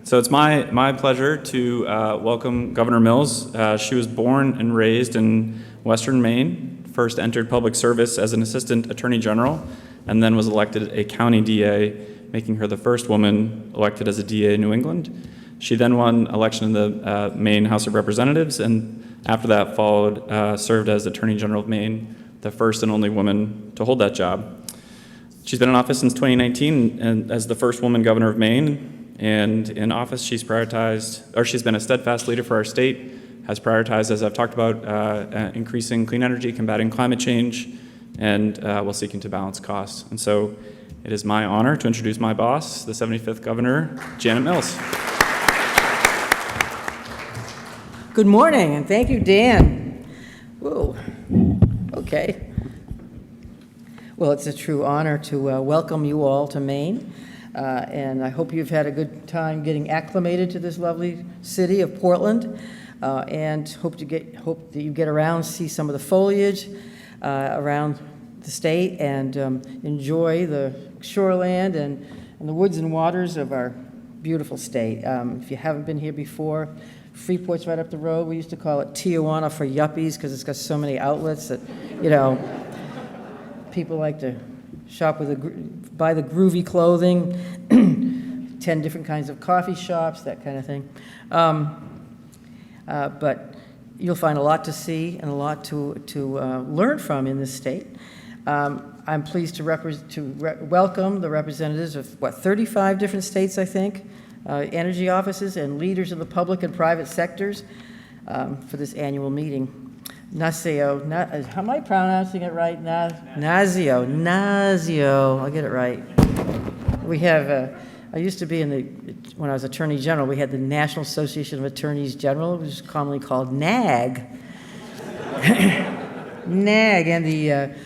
So it's my pleasure to welcome Governor Mills. She was born and raised in Western Maine, first entered public service as an assistant attorney general, and then was elected a county DA, making her the first woman elected as a DA in New England. She then won election in the Maine House of Representatives, and after that served as Attorney General of Maine, the first and only woman to hold that job. She's been in office since 2019 and as the first woman governor of Maine, and in office she's been a steadfast leader for our state, has prioritized, as I've talked about, increasing clean energy, combating climate change, and while seeking to balance costs. And so it is my honor to introduce my boss, the 75th Governor, Janet Mills. Good morning, and thank you, Dan. Whoa, okay. Well, it's a true honor to welcome you all to Maine, and I hope you've had a good time getting acclimated to this lovely city of Portland, and hope that you get around, see some of the foliage around the state, and enjoy the shoreland and the woods and waters of our beautiful state. If you haven't been here before, Freeport's right up the road. We used to call it Tijuana for yuppies because it's got so many outlets that, people like to shop buy the groovy clothing, 10 different kinds of coffee shops, that kind of thing. But you'll find a lot to see and a lot to learn from in this state. I'm pleased to welcome the representatives of, 35 different states, I think, energy offices and leaders of the public and private sectors for this annual meeting. NASEO, how am I pronouncing it right? NASEO, I'll get it right. We have, I used to be when I was Attorney General, we had the National Association of Attorneys General, which is commonly called NAG. NAG, and the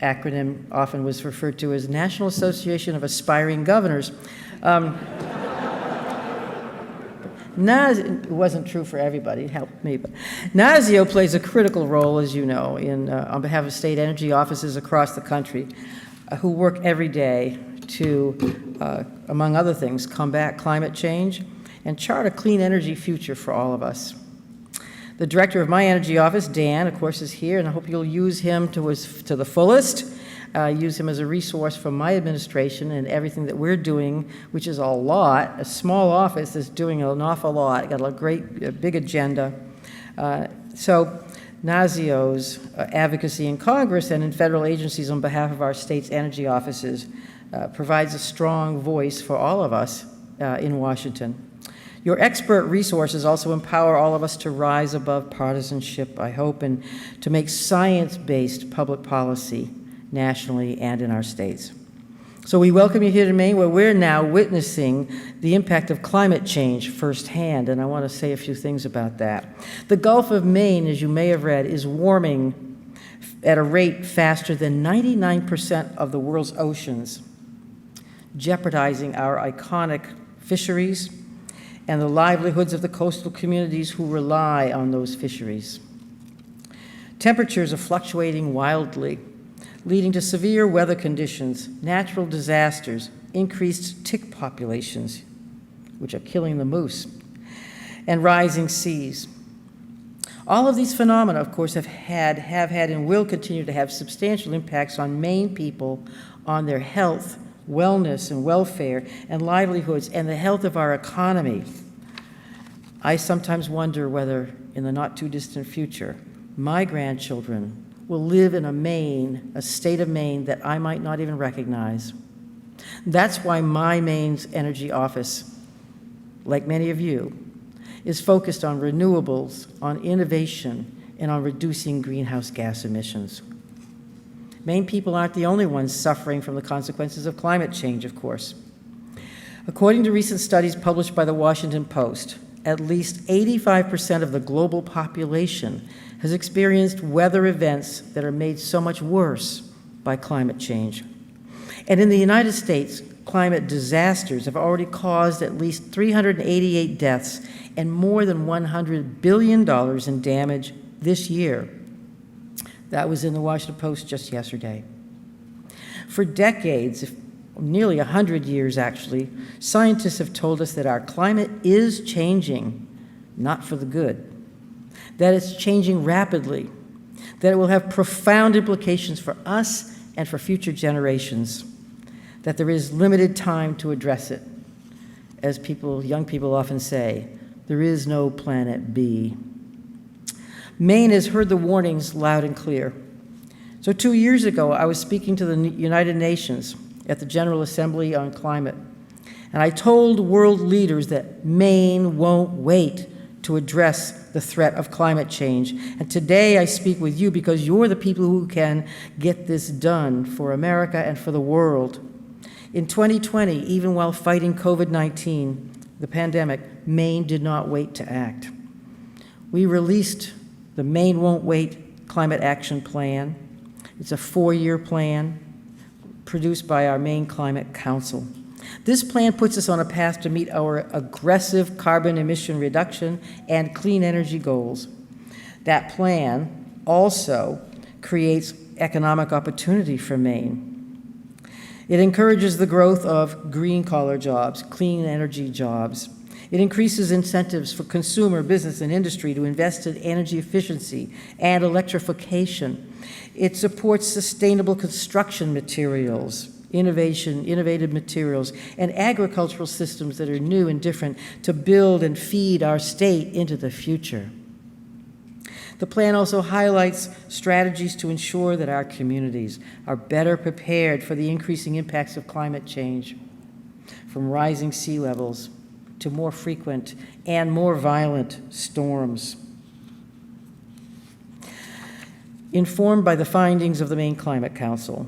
acronym often was referred to as National Association of Aspiring Governors. It wasn't true for everybody, it helped me, but NASEO plays a critical role, as you know, on behalf of state energy offices across the country who work every day to, among other things, combat climate change and chart a clean energy future for all of us. The director of my energy office, Dan, of course, is here, and I hope you'll use him to the fullest. Use him as a resource for my administration and everything that we're doing, which is a lot. A small office is doing an awful lot. Got a big agenda. So NASEO's advocacy in Congress and in federal agencies on behalf of our state's energy offices provides a strong voice for all of us in Washington. Your expert resources also empower all of us to rise above partisanship, I hope, and to make science-based public policy nationally and in our states. So we welcome you here to Maine, where we're now witnessing the impact of climate change firsthand, and I want to say a few things about that. The Gulf of Maine, as you may have read, is warming at a rate faster than 99% of the world's oceans, jeopardizing our iconic fisheries and the livelihoods of the coastal communities who rely on those fisheries. Temperatures are fluctuating wildly, leading to severe weather conditions, natural disasters, increased tick populations, which are killing the moose, and rising seas. All of these phenomena, of course, have had and will continue to have substantial impacts on Maine people, on their health, wellness and welfare and livelihoods, and the health of our economy. I sometimes wonder whether, in the not too distant future, my grandchildren will live in a state of Maine that I might not even recognize. That's why my Maine's energy office, like many of you, is focused on renewables, on innovation, and on reducing greenhouse gas emissions. Maine people aren't the only ones suffering from the consequences of climate change, of course. According to recent studies published by the Washington Post, at least 85% of the global population has experienced weather events that are made so much worse by climate change. And in the United States, climate disasters have already caused at least 388 deaths and more than $100 billion in damage this year. That was in the Washington Post just yesterday. For decades, nearly 100 years actually, scientists have told us that our climate is changing, not for the good, that it's changing rapidly, that it will have profound implications for us and for future generations, that there is limited time to address it. As young people often say, there is no planet B. Maine has heard the warnings loud and clear. So 2 years ago, I was speaking to the United Nations at the General Assembly on Climate, and I told world leaders that Maine won't wait to address the threat of climate change. And today I speak with you because you're the people who can get this done for America and for the world. In 2020, even while fighting COVID-19, the pandemic, Maine did not wait to act. We released the Maine Won't Wait Climate Action Plan. It's a 4-year plan produced by our Maine Climate Council. This plan puts us on a path to meet our aggressive carbon emission reduction and clean energy goals. That plan also creates economic opportunity for Maine. It encourages the growth of green-collar jobs, clean energy jobs. It increases incentives for consumer, business, and industry to invest in energy efficiency and electrification. It supports sustainable construction materials, innovative materials, and agricultural systems that are new and different to build and feed our state into the future. The plan also highlights strategies to ensure that our communities are better prepared for the increasing impacts of climate change, from rising sea levels to more frequent and more violent storms. Informed by the findings of the Maine Climate Council,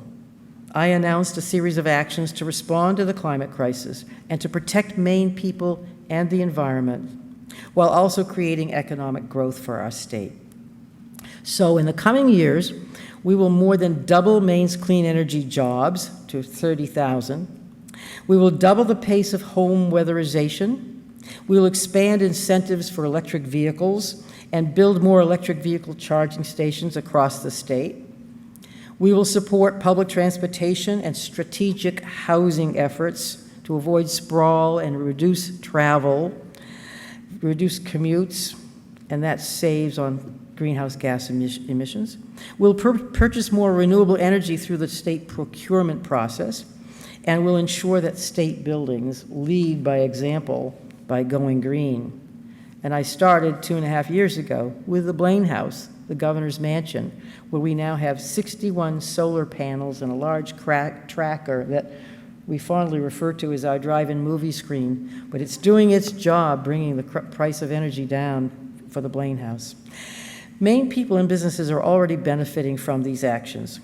I announced a series of actions to respond to the climate crisis and to protect Maine people and the environment, while also creating economic growth for our state. So in the coming years, we will more than double Maine's clean energy jobs to 30,000. We will double the pace of home weatherization. We will expand incentives for electric vehicles and build more electric vehicle charging stations across the state. We will support public transportation and strategic housing efforts to avoid sprawl and reduce travel, reduce commutes, and that saves on greenhouse gas emissions. We'll purchase more renewable energy through the state procurement process, and we'll ensure that state buildings lead by example by going green. And I started 2.5 years ago with the Blaine House, the governor's mansion, where we now have 61 solar panels and a large tracker that we fondly refer to as our drive-in movie screen, but it's doing its job bringing the price of energy down for the Blaine House. Maine people and businesses are already benefiting from these actions.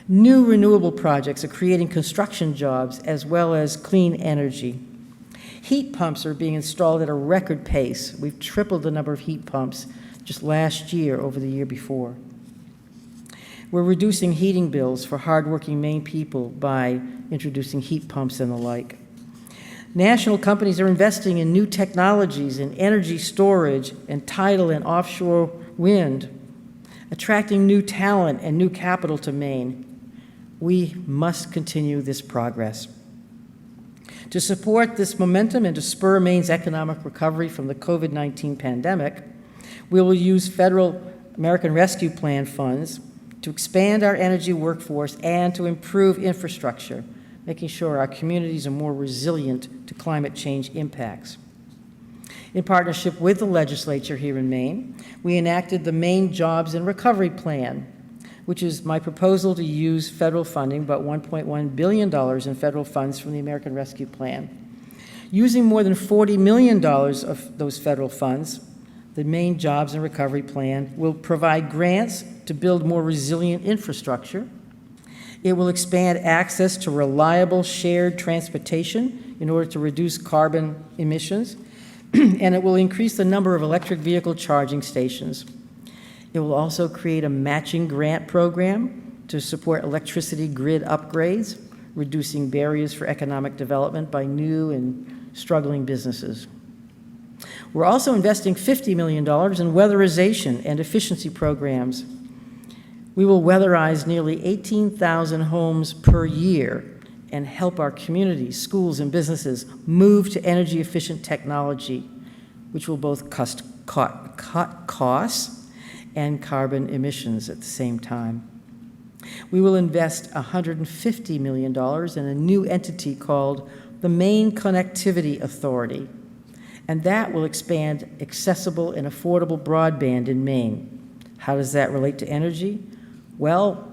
New renewable projects are creating construction jobs as well as clean energy. Heat pumps are being installed at a record pace. We've tripled the number of heat pumps just last year over the year before. We're reducing heating bills for hardworking Maine people by introducing heat pumps and the like. National companies are investing in new technologies in energy storage and tidal and offshore wind, attracting new talent and new capital to Maine. We must continue this progress. To support this momentum and to spur Maine's economic recovery from the COVID-19 pandemic, we will use federal American Rescue Plan funds to expand our energy workforce and to improve infrastructure, making sure our communities are more resilient to climate change impacts. In partnership with the legislature here in Maine, we enacted the Maine Jobs and Recovery Plan, which is my proposal to use federal funding, about $1.1 billion in federal funds from the American Rescue Plan. Using more than $40 million of those federal funds, the Maine Jobs and Recovery Plan will provide grants to build more resilient infrastructure. It will expand access to reliable shared transportation in order to reduce carbon emissions, and it will increase the number of electric vehicle charging stations. It will also create a matching grant program to support electricity grid upgrades, reducing barriers for economic development by new and struggling businesses. We're also investing $50 million in weatherization and efficiency programs. We will weatherize nearly 18,000 homes per year and help our communities, schools, and businesses move to energy-efficient technology, which will both cut costs and carbon emissions at the same time. We will invest $150 million in a new entity called the Maine Connectivity Authority, and that will expand accessible and affordable broadband in Maine. How does that relate to energy? Well,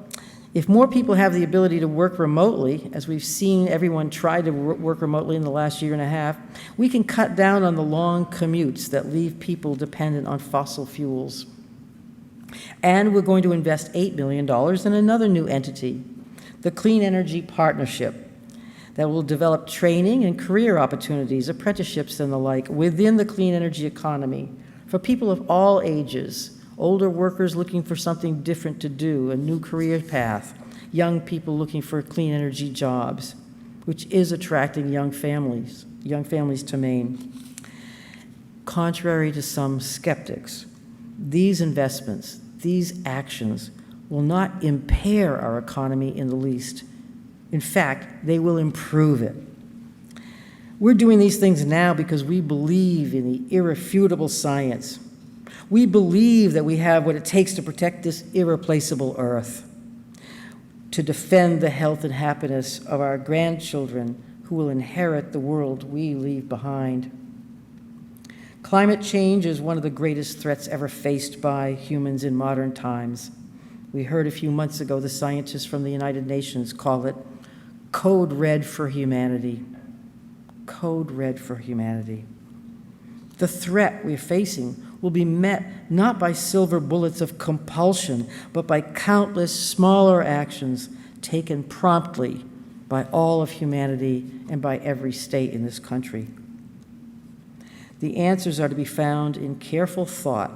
if more people have the ability to work remotely, as we've seen everyone try to work remotely in the last year and a half, we can cut down on the long commutes that leave people dependent on fossil fuels. And we're going to invest $8 million in another new entity, the Clean Energy Partnership, that will develop training and career opportunities, apprenticeships and the like, within the clean energy economy for people of all ages, older workers looking for something different to do, a new career path, young people looking for clean energy jobs, which is attracting young families to Maine. Contrary to some skeptics, these investments, these actions will not impair our economy in the least. In fact, they will improve it. We're doing these things now because we believe in the irrefutable science. We believe that we have what it takes to protect this irreplaceable earth, to defend the health and happiness of our grandchildren who will inherit the world we leave behind. Climate change is one of the greatest threats ever faced by humans in modern times. We heard a few months ago the scientists from the United Nations call it Code Red for humanity. Code Red for humanity. The threat we're facing will be met not by silver bullets of compulsion, but by countless smaller actions taken promptly by all of humanity and by every state in this country. The answers are to be found in careful thought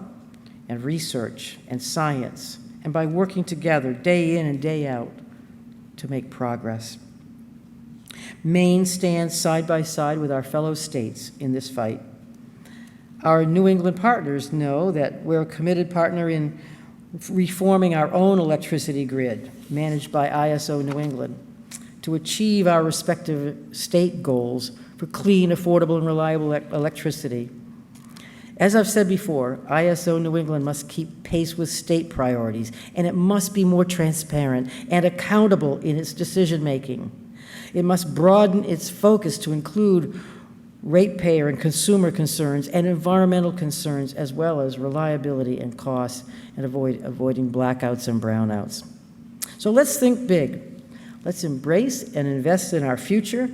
and research and science, and by working together day in and day out to make progress. Maine stands side by side with our fellow states in this fight. Our New England partners know that we're a committed partner in reforming our own electricity grid, managed by ISO New England, to achieve our respective state goals for clean, affordable, and reliable electricity. As I've said before, ISO New England must keep pace with state priorities, and it must be more transparent and accountable in its decision-making. It must broaden its focus to include ratepayer and consumer concerns and environmental concerns, as well as reliability and costs, and avoiding blackouts and brownouts. So let's think big. Let's embrace and invest in our future,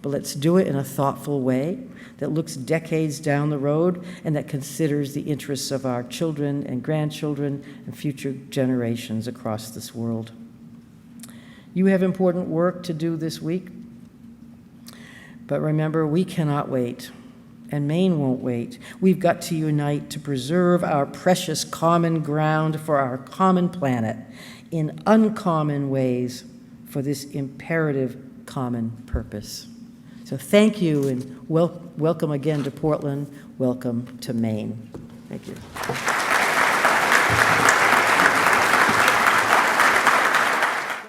but let's do it in a thoughtful way that looks decades down the road and that considers the interests of our children and grandchildren and future generations across this world. You have important work to do this week, but remember, we cannot wait, and Maine won't wait. We've got to unite to preserve our precious common ground for our common planet in uncommon ways for this imperative common purpose. So thank you, and welcome again to Portland. Welcome to Maine. Thank you.